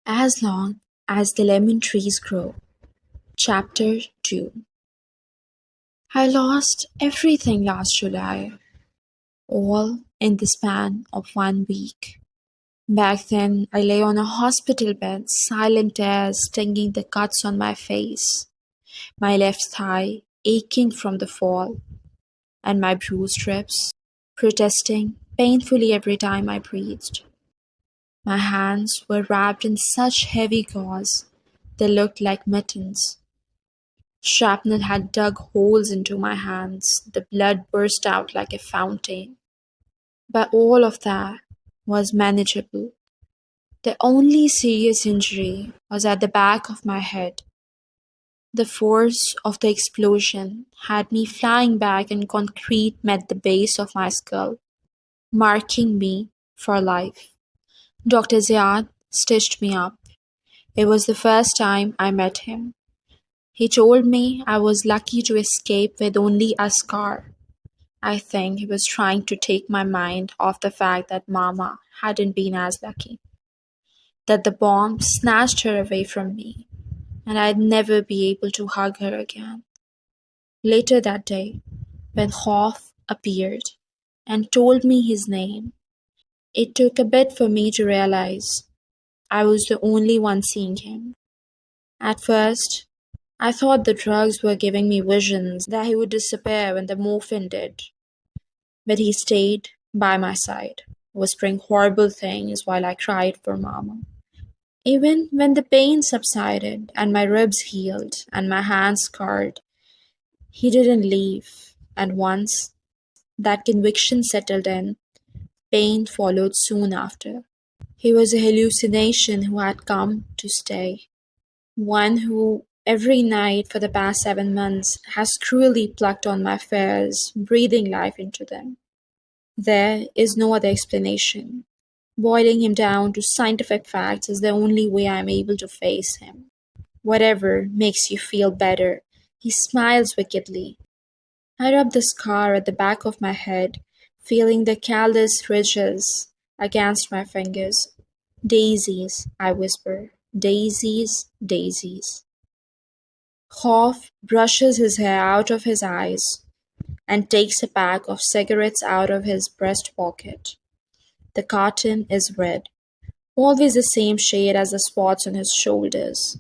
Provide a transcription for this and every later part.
As long as the lemon trees grow. Chapter 2. I lost everything last July, all in the span of 1 week. Back then, I lay on a hospital bed, silent tears stinging the cuts on my face, my left thigh aching from the fall, and my bruised ribs protesting painfully every time I breathed. My hands were wrapped in such heavy gauze they looked like mittens. Shrapnel had dug holes into my hands, the blood burst out like a fountain. But all of that was manageable. The only serious injury was at the back of my head. The force of the explosion had me flying back and concrete met the base of my skull, marking me for life. Dr. Ziad stitched me up. It was the first time I met him. He told me I was lucky to escape with only a scar. I think he was trying to take my mind off the fact that Mama hadn't been as lucky, that the bomb snatched her away from me, and I'd never be able to hug her again. Later that day, when Hoff appeared and told me his name, it took a bit for me to realize I was the only one seeing him. At first, I thought the drugs were giving me visions that he would disappear when the morphine did. But he stayed by my side, whispering horrible things while I cried for Mama. Even when the pain subsided and my ribs healed and my hands scarred, he didn't leave. And once that conviction settled in, pain followed soon after. He was a hallucination who had come to stay. One who, every night for the past 7 months, has cruelly plucked on my fears, breathing life into them. There is no other explanation. Boiling him down to scientific facts is the only way I am able to face him. Whatever makes you feel better. He smiles wickedly. I rub the scar at the back of my head, feeling the callous ridges against my fingers. Daisies, I whisper. Daisies, daisies. Hoff brushes his hair out of his eyes and takes a pack of cigarettes out of his breast pocket. The carton is red, always the same shade as the spots on his shoulders.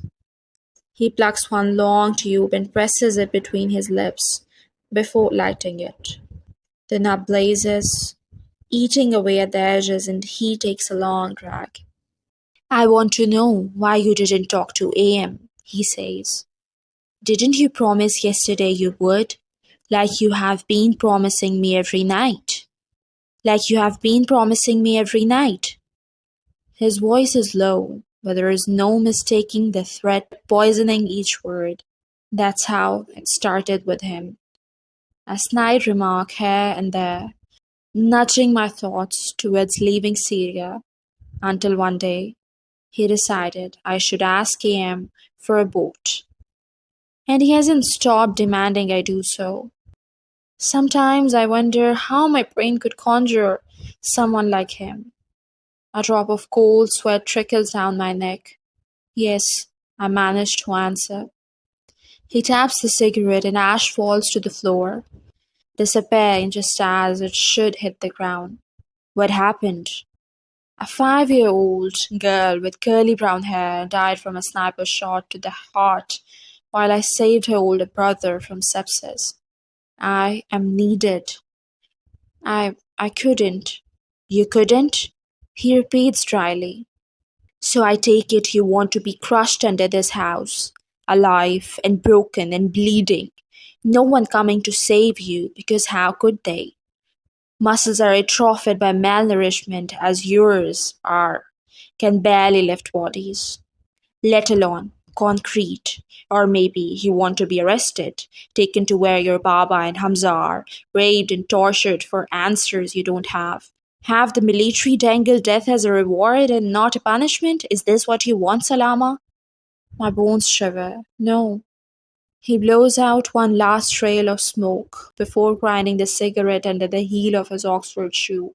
He plucks one long tube and presses it between his lips before lighting it. The nub blazes, eating away at the edges, and he takes a long drag. I want to know why you didn't talk to AM, he says. Didn't you promise yesterday you would? Like you have been promising me every night. Like you have been promising me every night. His voice is low, but there is no mistaking the threat poisoning each word. That's how it started with him. A snide remark here and there, nudging my thoughts towards leaving Syria, until one day he decided I should ask AM for a boat. And he hasn't stopped demanding I do so. Sometimes I wonder how my brain could conjure someone like him. A drop of cold sweat trickles down my neck. Yes, I managed to answer. He taps the cigarette and ash falls to the floor, disappearing just as it should hit the ground. What happened? A 5-year-old girl with curly brown hair died from a sniper shot to the heart while I saved her older brother from sepsis. I am needed. I couldn't. You couldn't? He repeats dryly. So I take it you want to be crushed under this house, alive and broken and bleeding. No one coming to save you, because how could they? Muscles are atrophied by malnourishment as yours are, can barely lift bodies, let alone concrete. Or maybe you want to be arrested, taken to where your Baba and Hamza are, raped and tortured for answers you don't have. Have the military dangle death as a reward and not a punishment? Is this what you want, Salama? My bones shiver. No. He blows out one last trail of smoke before grinding the cigarette under the heel of his Oxford shoe.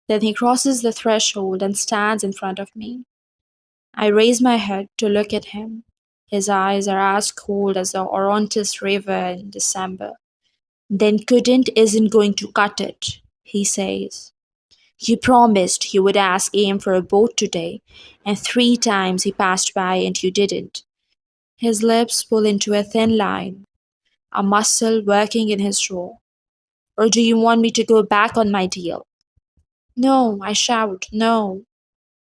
Then he crosses the threshold and stands in front of me. I raise my head to look at him. His eyes are as cold as the Orontes River in December. Then couldn't isn't going to cut it, he says. You promised you would ask Aim for a boat today, and 3 times he passed by and you didn't. His lips pull into a thin line, a muscle working in his jaw. Or do you want me to go back on my deal? No, I shout, no.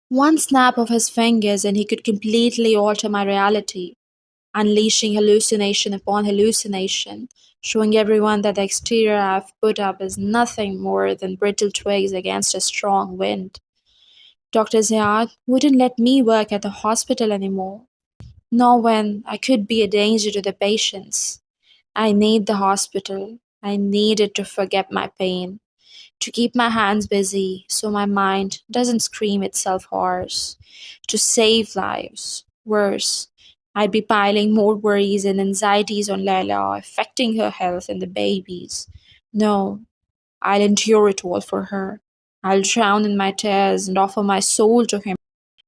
One snap of his fingers and he could completely alter my reality, unleashing hallucination upon hallucination, showing everyone that the exterior I've put up is nothing more than brittle twigs against a strong wind. Dr. Ziad wouldn't let me work at the hospital anymore, nor when I could be a danger to the patients. I need the hospital. I need it to forget my pain, to keep my hands busy so my mind doesn't scream itself hoarse, to save lives. Worse, I'd be piling more worries and anxieties on Layla, affecting her health and the babies. No, I'll endure it all for her. I'll drown in my tears and offer my soul to him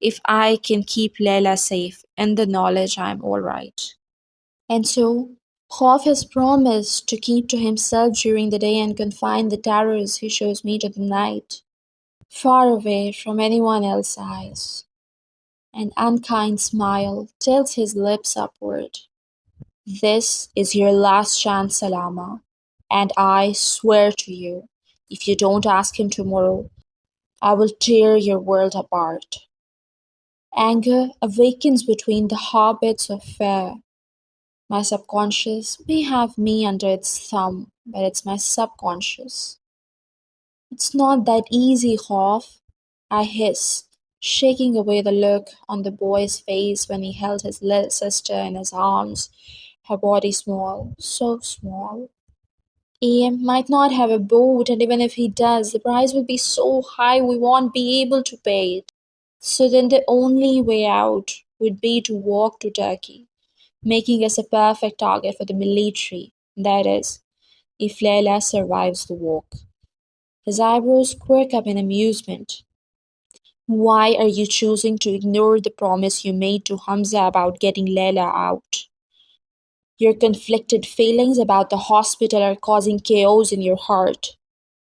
if I can keep Layla safe in the knowledge I'm all right. And so, Khof has promised to keep to himself during the day and confine the terrors he shows me to the night, far away from anyone else's eyes. An unkind smile tilts his lips upward. This is your last chance, Salama, and I swear to you, if you don't ask him tomorrow, I will tear your world apart. Anger awakens between the habits of fear. My subconscious may have me under its thumb, but it's my subconscious. It's not that easy, Hoff, I hiss, shaking away the look on the boy's face when he held his little sister in his arms, her body small, so small. Ian might not have a boat, and even if he does, the price will be so high we won't be able to pay it. So then the only way out would be to walk to Turkey, making us a perfect target for the military. That is, if Leila survives the walk. His eyebrows quirk up in amusement. Why are you choosing to ignore the promise you made to Hamza about getting Leila out? Your conflicted feelings about the hospital are causing chaos in your heart.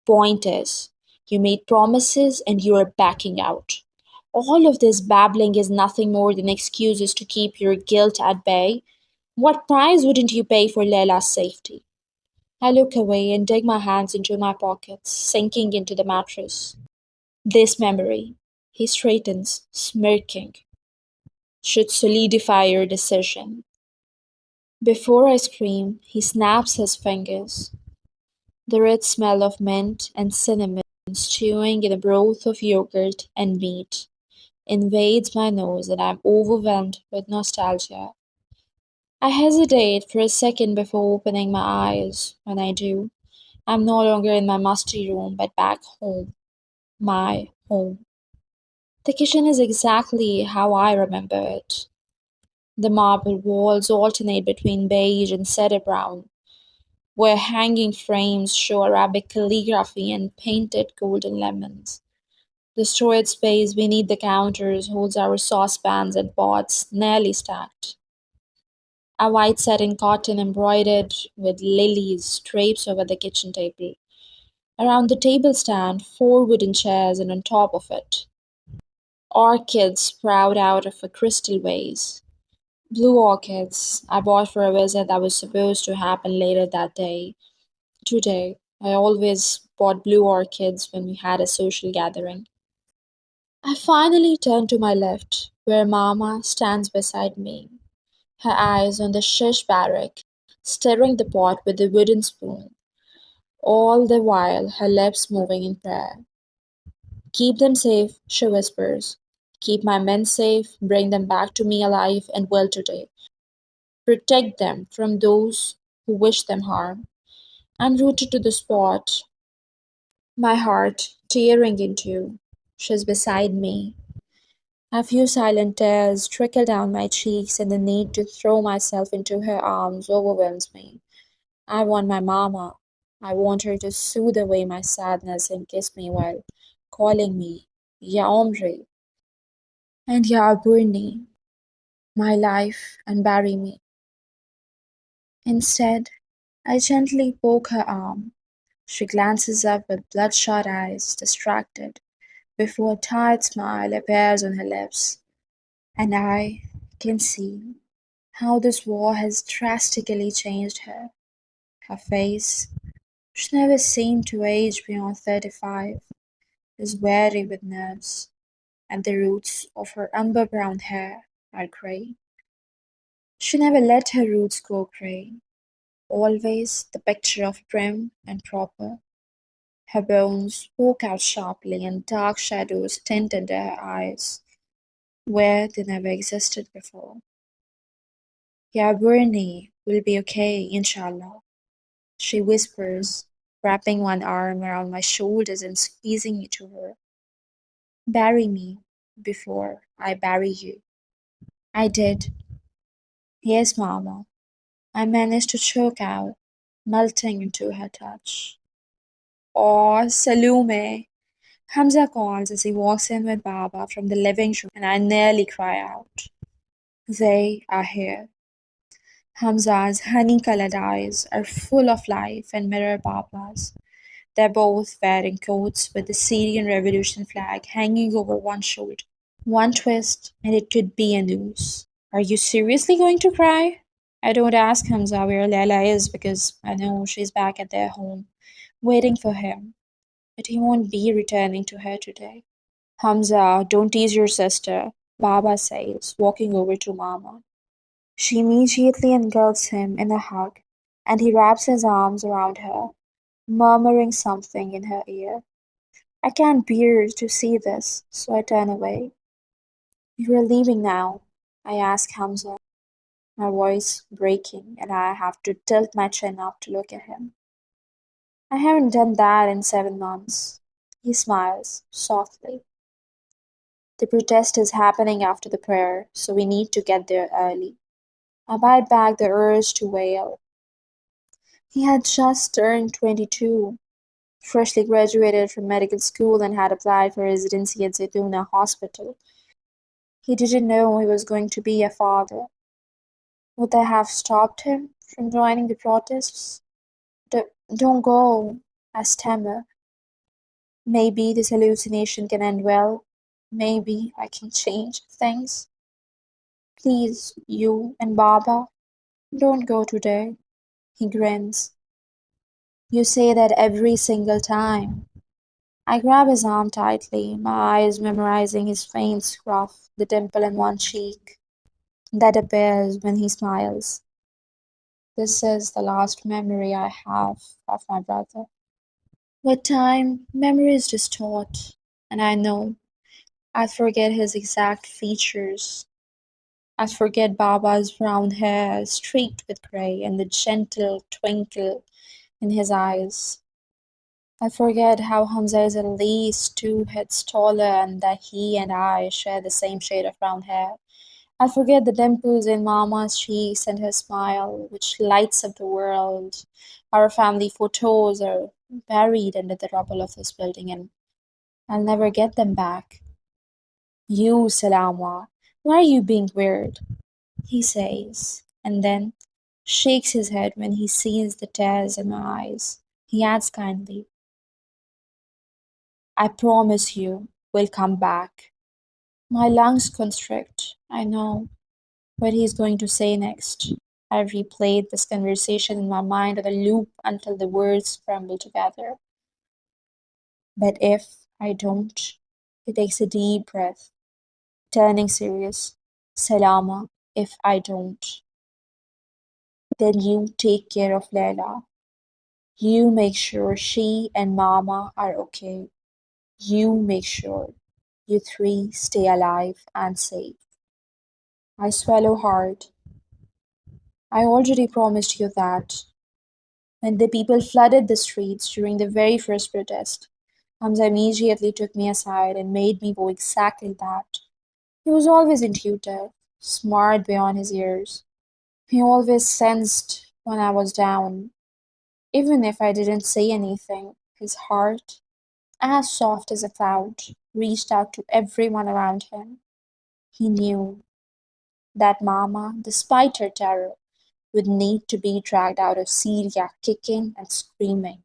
Point is, you made promises and you are backing out. All of this babbling is nothing more than excuses to keep your guilt at bay. What price wouldn't you pay for Leila's safety? I look away and dig my hands into my pockets, sinking into the mattress. This memory, he straightens, smirking, should solidify your decision. Before I scream, he snaps his fingers. The red smell of mint and cinnamon stewing in a broth of yogurt and meat invades my nose and I'm overwhelmed with nostalgia. I hesitate for a second before opening my eyes. When I do, I'm no longer in my musty room but back home. My home. The kitchen is exactly how I remember it. The marble walls alternate between beige and cedar brown, where hanging frames show Arabic calligraphy and painted golden lemons. The storage space beneath the counters holds our saucepans and pots nearly stacked. A white satin cotton embroidered with lilies drapes over the kitchen table. Around the table stand 4 wooden chairs, and on top of it, orchids sprout out of a crystal vase. Blue orchids I bought for a visit that was supposed to happen later that day. Today, I always bought blue orchids when we had a social gathering. I finally turn to my left, where Mama stands beside me, her eyes on the shish barrack, stirring the pot with a wooden spoon, all the while her lips moving in prayer. Keep them safe, she whispers. Keep my men safe, bring them back to me alive and well today. Protect them from those who wish them harm. I'm rooted to the spot, my heart tearing in two. She's beside me. A few silent tears trickle down my cheeks, and the need to throw myself into her arms overwhelms me. I want my mama. I want her to soothe away my sadness and kiss me while calling me Ya Omri. and Ya Burni, my life, and bury me. Instead, I gently poke her arm. She glances up with bloodshot eyes, distracted, before a tired smile appears on her lips, and I can see how this war has drastically changed her. Her face, which never seemed to age beyond 35, is weary with nerves, and the roots of her umber brown hair are grey. She never let her roots go grey, always the picture of prim and proper. Her bones poke out sharply, and dark shadows tint under her eyes, where they never existed before. Ya Burni will be okay, inshallah, she whispers, wrapping one arm around my shoulders and squeezing me to her. Bury me before I bury you. I did. Yes, Mama. I managed to choke out, melting into her touch. Oh, Salume! Hamza calls as he walks in with Baba from the living room, and I nearly cry out. They are here. Hamza's honey-colored eyes are full of life and mirror Baba's. They're both wearing coats with the Syrian Revolution flag hanging over one shoulder. One twist, and it could be a noose. Are you seriously going to cry? I don't ask Hamza where Leila is because I know she's back at their home, waiting for him. But he won't be returning to her today. Hamza, don't tease your sister, Baba says, walking over to Mama. She immediately engulfs him in a hug, and he wraps his arms around her, murmuring something in her ear. I can't bear to see this, so I turn away. You are leaving now? I ask Hamza, my voice breaking, and I have to tilt my chin up to look at him. I haven't done that in 7 months. He smiles softly. The protest is happening after the prayer, so we need to get there early. I bite back the urge to wail. He had just turned 22, freshly graduated from medical school, and had applied for residency at Zaytuna Hospital. He didn't know he was going to be a father. Would they have stopped him from joining the protests? Don't go, I stammer. Maybe this hallucination can end well. Maybe I can change things. Please, you and Baba, don't go today. He grins. You say that every single time. I grab his arm tightly, my eyes memorizing his faint scruff, the dimple in one cheek that appears when he smiles. This is the last memory I have of my brother. With time, memories distort, and I know I forget his exact features. I forget Baba's brown hair streaked with grey and the gentle twinkle in his eyes. I forget how Hamza is at least 2 heads taller and that he and I share the same shade of brown hair. I forget the dimples in Mama's cheeks and her smile, which lights up the world. Our family photos are buried under the rubble of this building, and I'll never get them back. You, Salama, why are you being weird? He says, and then shakes his head when he sees the tears in my eyes. He adds kindly, I promise you we'll come back. My lungs constrict, I know, what he's going to say next. I've replayed this conversation in my mind on a loop until the words scramble together. But if I don't, he takes a deep breath, turning serious. Salama, if I don't, then you take care of Leila. You make sure she and Mama are okay. You make sure you three stay alive and safe. I swallow hard. I already promised you that. When the people flooded the streets during the very first protest, Hamza immediately took me aside and made me do exactly that. He was always intuitive, smart beyond his years. He always sensed when I was down, even if I didn't say anything. His heart, as soft as a cloud, reached out to everyone around him. He knew that Mama, despite her terror, would need to be dragged out of Syria kicking and screaming,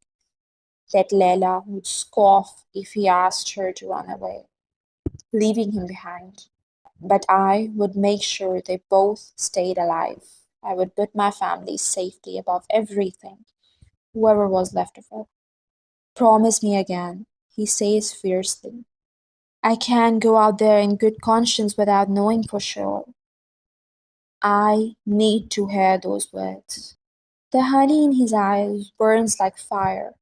that Leila would scoff if he asked her to run away, leaving him behind. But I would make sure they both stayed alive. I would put my family safely above everything, whoever was left of it. Promise me again, he says fiercely. I can't go out there in good conscience without knowing for sure. I need to hear those words. The honey in his eyes burns like fire.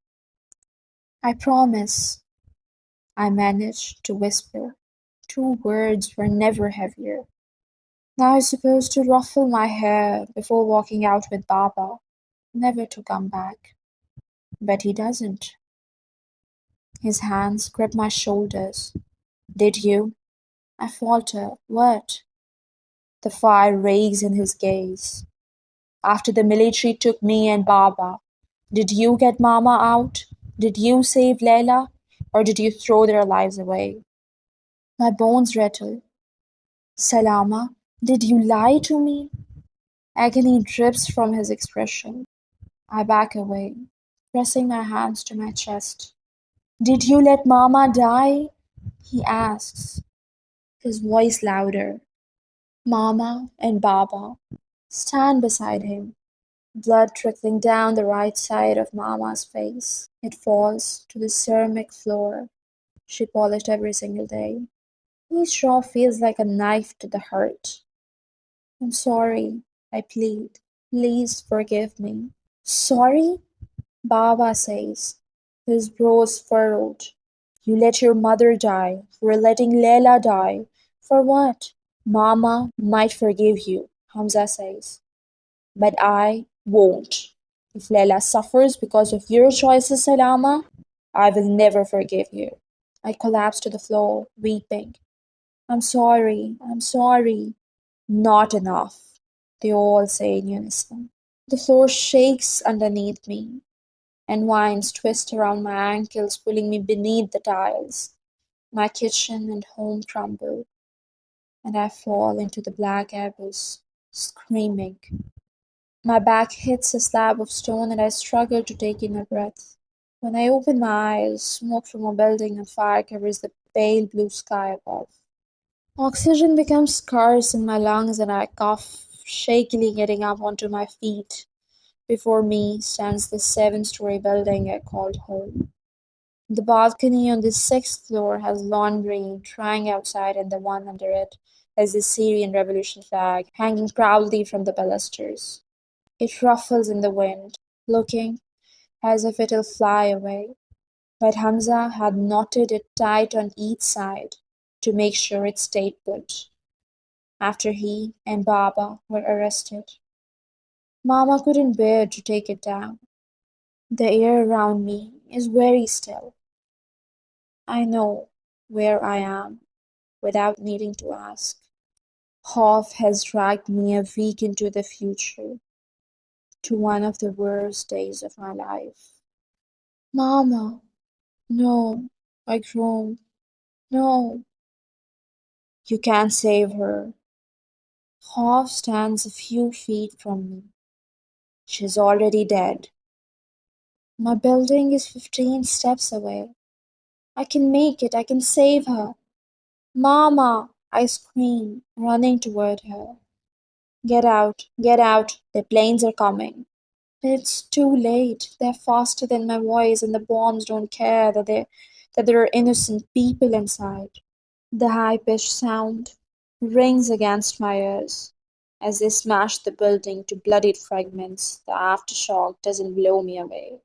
I promise, I manage to whisper. Two words were never heavier. Now I'm supposed to ruffle my hair before walking out with Baba, never to come back. But he doesn't. His hands grip my shoulders. Did you? I falter. What? The fire rages in his gaze. After the military took me and Baba, did you get Mama out? Did you save Leila? Or did you throw their lives away? My bones rattle. Salama, did you lie to me? Agony drips from his expression. I back away, pressing my hands to my chest. Did you let Mama die? He asks, his voice louder. Mama and Baba stand beside him, blood trickling down the right side of Mama's face. It falls to the ceramic floor she polished every single day. Each straw feels like a knife to the heart. I'm sorry, I plead. Please forgive me. Sorry? Baba says, his brows furrowed. You let your mother die. We're letting Leila die. For what? Mama might forgive you, Hamza says. But I won't. If Leila suffers because of your choices, Salama, I will never forgive you. I collapse to the floor, weeping. I'm sorry, I'm sorry. Not enough, they all say in unison. The floor shakes underneath me, and vines twist around my ankles, pulling me beneath the tiles. My kitchen and home crumble, and I fall into the black abyss, screaming. My back hits a slab of stone, and I struggle to take in a breath. When I open my eyes, smoke from a building on fire covers the pale blue sky above. Oxygen becomes scarce in my lungs, and I cough, shakily getting up onto my feet. Before me stands the 7-story building I called home. The balcony on the 6th floor has laundry drying outside, and the one under it has the Syrian Revolution flag hanging proudly from the balusters. It ruffles in the wind, looking as if it'll fly away. But Hamza had knotted it tight on each side to make sure it stayed put after he and Baba were arrested. Mama couldn't bear to take it down. The air around me is very still. I know where I am without needing to ask. Hoff has dragged me a week into the future, to one of the worst days of my life. Mama, no, I groan. No, you can't save her. Hoff stands a few feet from me. She's already dead. My building is 15 steps away. I can make it. I can save her. Mama! I scream, running toward her. Get out! Get out! The planes are coming. It's too late. They're faster than my voice, and the bombs don't care that there are innocent people inside. The high-pitched sound rings against my ears. As they smash the building to bloodied fragments, the aftershock doesn't blow me away.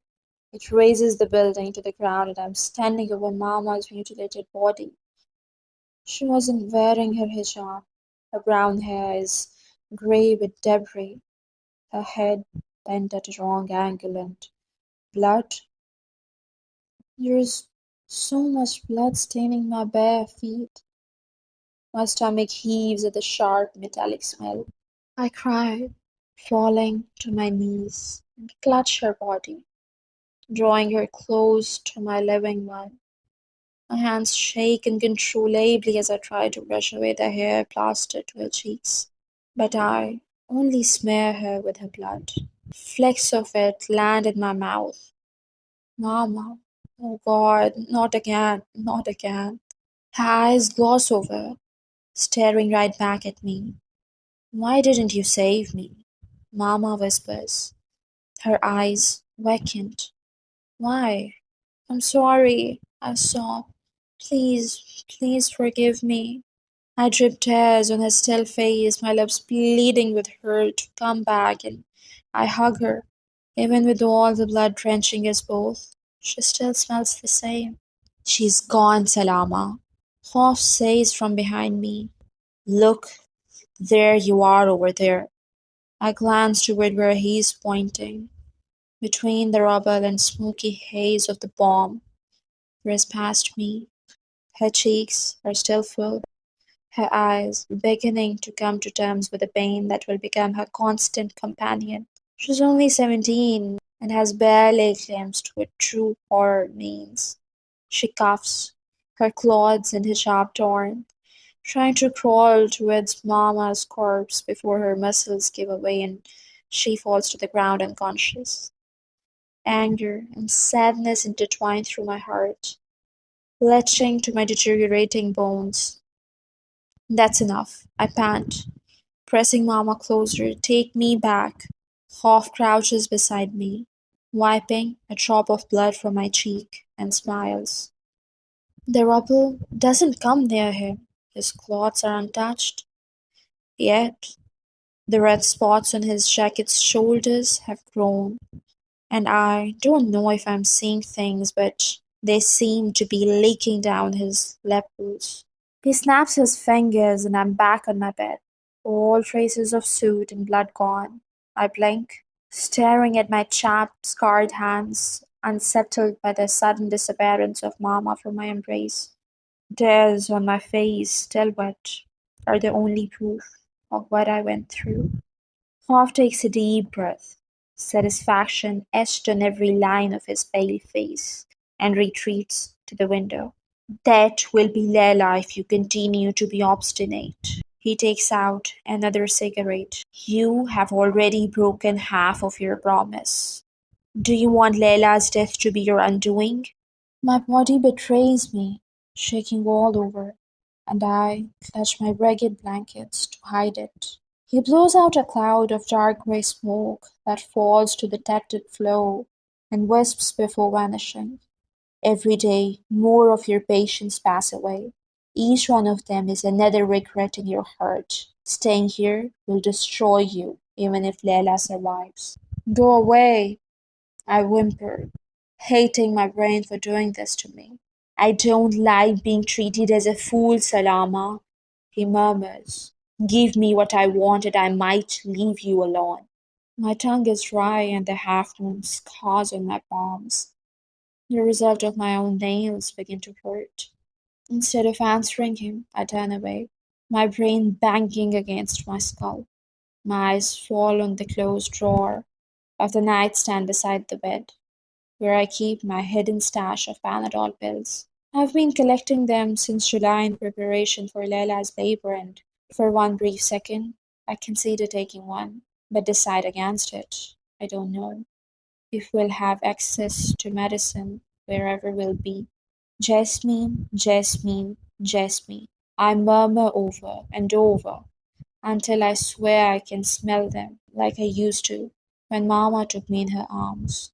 It razes the building to the ground, and I'm standing over Mama's mutilated body. She wasn't wearing her hijab. Her brown hair is grey with debris, her head bent at a wrong angle, and blood. There is so much blood staining my bare feet. My stomach heaves at the sharp metallic smell. I cry, falling to my knees, and clutch her body, drawing her close to my living one. My hands shake uncontrollably as I try to brush away the hair plastered to her cheeks. But I only smear her with her blood. Flecks of it land in my mouth. Mama, oh God, not again, not again. Her eyes gloss over, staring right back at me. Why didn't you save me? Mama whispers, her eyes vacant. Why? I'm sorry, I sob. Please, please forgive me. I drip tears on her still face, my lips bleeding with hurt to come back, and I hug her. Even with all the blood drenching us both, she still smells the same. She's gone, Salama. Hoff says from behind me. Look, there you are over there. I glance toward where he's pointing. Between the rubble and smoky haze of the bomb, race past me. Her cheeks are still full, her eyes beginning to come to terms with the pain that will become her constant companion. She's only 17 and has barely glimpsed what true horror means. She coughs, her clothes and hijab torn, trying to crawl towards Mama's corpse before her muscles give away and she falls to the ground unconscious. Anger and sadness intertwine through my heart, latching to my deteriorating bones. That's enough, I pant, pressing Mama closer. Take me back. Hoff crouches beside me, wiping a drop of blood from my cheek, and smiles. The rubble doesn't come near him. His clothes are untouched. Yet, the red spots on his jacket's shoulders have grown, and I don't know if I'm seeing things, but they seem to be leaking down his lapels. He snaps his fingers, and I'm back on my bed, all traces of soot and blood gone. I blink, staring at my chapped, scarred hands, unsettled by the sudden disappearance of Mama from my embrace. Tears on my face, still wet, are the only proof of what I went through. Hoff takes a deep breath, satisfaction etched on every line of his pale face, and retreats to the window. That will be Leila if you continue to be obstinate. He takes out another cigarette. You have already broken half of your promise. Do you want Leila's death to be your undoing? My body betrays me, shaking all over, and I clutch my ragged blankets to hide it. He blows out a cloud of dark grey smoke that falls to the tepid floor and wisps before vanishing. Every day, more of your patients pass away. Each one of them is another regret in your heart. Staying here will destroy you, even if Leila survives. Go away, I whimpered, hating my brain for doing this to me. I don't like being treated as a fool, Salama, he murmurs. Give me what I want and I might leave you alone. My tongue is dry and the half-moon scars on my palms. The result of my own nails begin to hurt. Instead of answering him, I turn away, my brain banging against my skull. My eyes fall on the closed drawer of the nightstand beside the bed, where I keep my hidden stash of Panadol pills. I've been collecting them since July in preparation for Leila's labor, and for one brief second, I consider taking one, but decide against it. I don't know if we'll have access to medicine wherever we'll be. Jasmine, Jasmine, Jasmine. I murmur over and over until I swear I can smell them like I used to when Mama took me in her arms.